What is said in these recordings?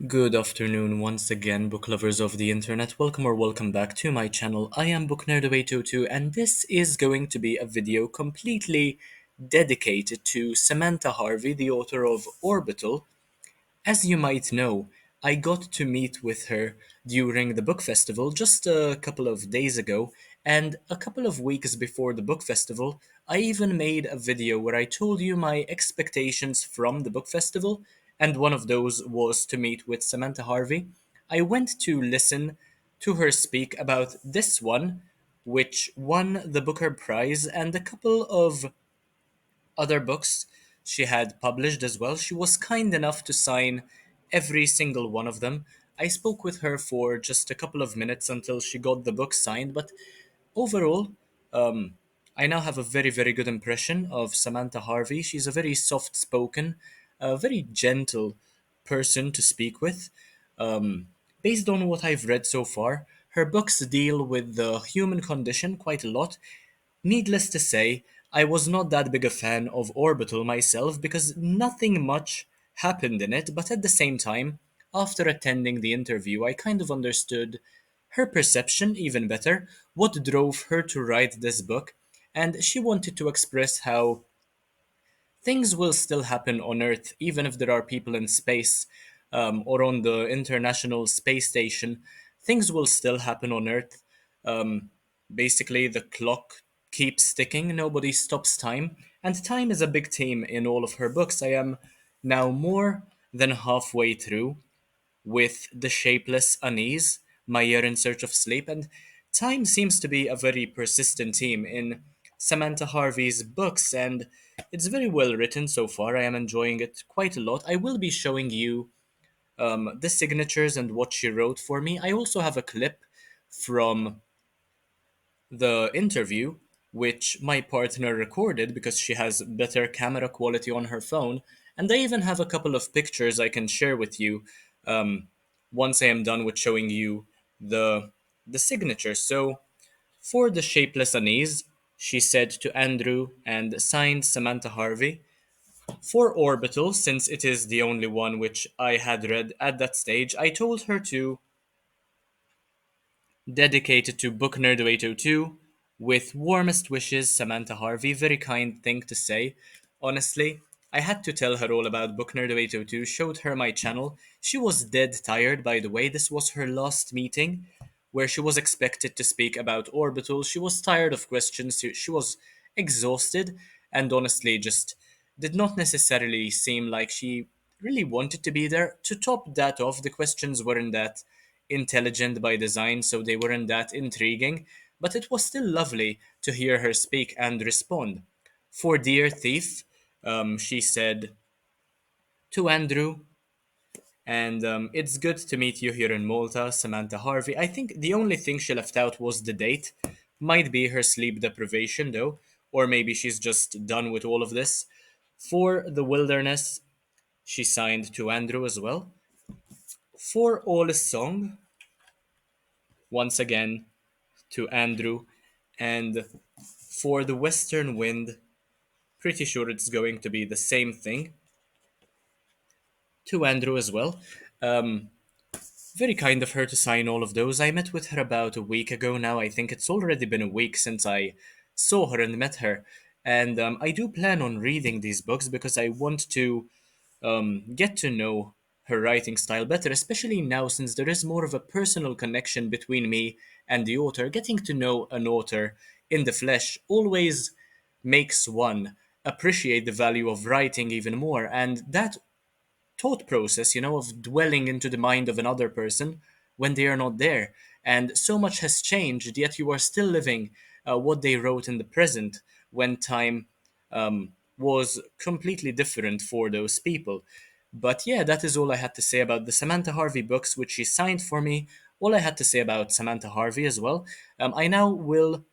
Good afternoon once again, book lovers of the internet. Welcome or welcome back to my channel. I am Book Nerd 802, and this is going to be a video completely dedicated to Samantha Harvey, the author of Orbital. As you might know, I got to meet with her during the book festival just a couple of days ago, and a couple of weeks before the book festival, I even made a video where I told you my expectations from the book festival, and one of those was to meet with Samantha Harvey. I went to listen to her speak about this one, which won the Booker Prize, and a couple of other books she had published as well. She was kind enough to sign every single one of them. I spoke with her for just a couple of minutes until she got the book signed, but overall, um, I now have a very, very good impression of Samantha Harvey. She's a very soft spoken, very gentle person to speak with. Um, Based on what I've read so far, her books deal with the human condition quite a lot. Needless to say, I was not that big a fan of Orbital myself because nothing much happened in it, but at the same time, after attending the interview, I kind of understood her perception even better, what drove her to write this book, and she wanted to express how things will still happen on Earth, even if there are people in space or on the International Space Station. Things will still happen on Earth. Um, Basically, the clock keeps ticking, nobody stops time, and time is a big theme in all of her books. I am now more than halfway through with The Shapeless Unease, My Year in Search of Sleep, and time seems to be a very persistent theme in Samantha Harvey's books, and it's very well written so far. I am enjoying it quite a lot. I will be showing you the signatures and what she wrote for me. I also have a clip from the interview, which my partner recorded because she has better camera quality on her phone. And I even have a couple of pictures I can share with you um, once I am done with showing you the the signature. So for the shapeless unease, she said to Andrew and signed Samantha Harvey. For Orbital, since it is the only one which I had read at that stage, I told her to dedicated to Book Nerd 802. With warmest wishes, Samantha Harvey. Very kind thing to say. Honestly, I had to tell her all about Book Nerd 802, showed her my channel. She was dead tired, by the way. This was her last meeting where she was expected to speak about Orbital. She was tired of questions, she was exhausted, and honestly just did not necessarily seem like she really wanted to be there. To top that off, the questions weren't that intelligent by design, so they weren't that intriguing, but it was still lovely to hear her speak and respond. For Dear Thief, she said to Andrew, and it's good to meet you here in Malta, Samantha Harvey. I think the only thing she left out was the date. Might be her sleep deprivation, though, or maybe she's just done with all of this. For The Wilderness, she signed to Andrew as well. For All is Song, once again, to Andrew, and for the Western Wind, pretty sure it's going to be the same thing to Andrew as well. Um, Very kind of her to sign all of those. I met with her about a week ago now. I think it's already been a week since I saw her and met her. And I do plan on reading these books because I want to get to know her writing style better, especially now since there is more of a personal connection between me and the author. Getting to know an author in the flesh always makes one appreciate the value of writing even more. And that thought process, of dwelling into the mind of another person when they are not there. And so much has changed, yet you are still living what they wrote in the present when time was completely different for those people. But yeah, that is all I had to say about the Samantha Harvey books, which she signed for me. All I had to say about Samantha Harvey as well. I now will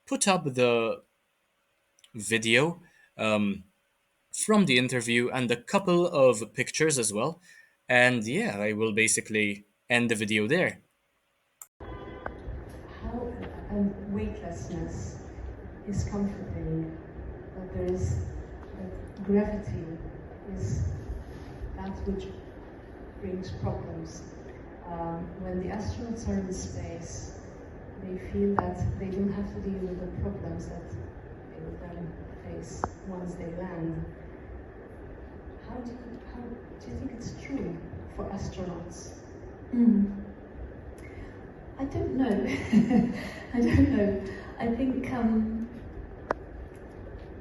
put up the video from the interview and a couple of pictures as well. And yeah, I will basically end the video there. How and weightlessness is comforting, that that gravity is that which brings problems. When the astronauts are in space, they feel that they don't have to deal with the problems that they will then face once they land. How do you think it's true for astronauts? Mm. I don't know. I don't know. I think, I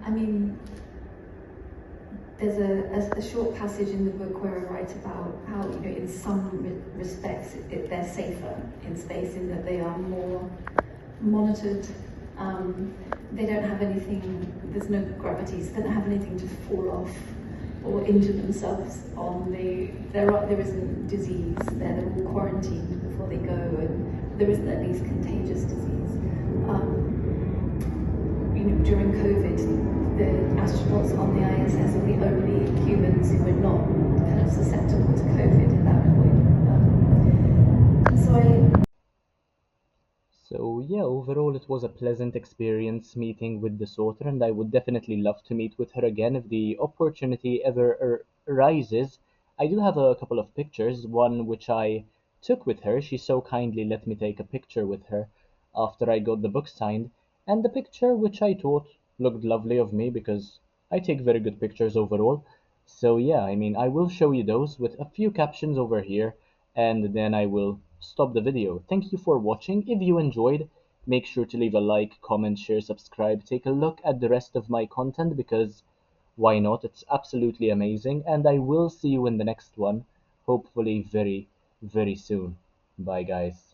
mean, there's a short passage in the book where I write about how, you know, in some respects they're safer in space in that they are more monitored. They don't have anything, there's no gravity, so they don't have anything to fall off or injure themselves on. There isn't disease, they're all quarantined before they go, and there isn't at least contagious disease. You know, during COVID, the astronauts on the ISS are the only humans who were not kind of susceptible to COVID at that point. So So yeah, overall it was a pleasant experience meeting with this author, and I would definitely love to meet with her again if the opportunity ever arises. I do have a couple of pictures, one which I took with her. She so kindly let me take a picture with her after I got the book signed, and the picture which I thought looked lovely of me because I take very good pictures overall. So yeah, I mean, I will show you those with a few captions over here, and then I will stop the video. Thank you for watching. If you enjoyed, make sure to leave a like, comment, share, subscribe. Take a look at the rest of my content because why not? It's absolutely amazing. And I will see you in the next one, hopefully very, very soon. Bye, guys.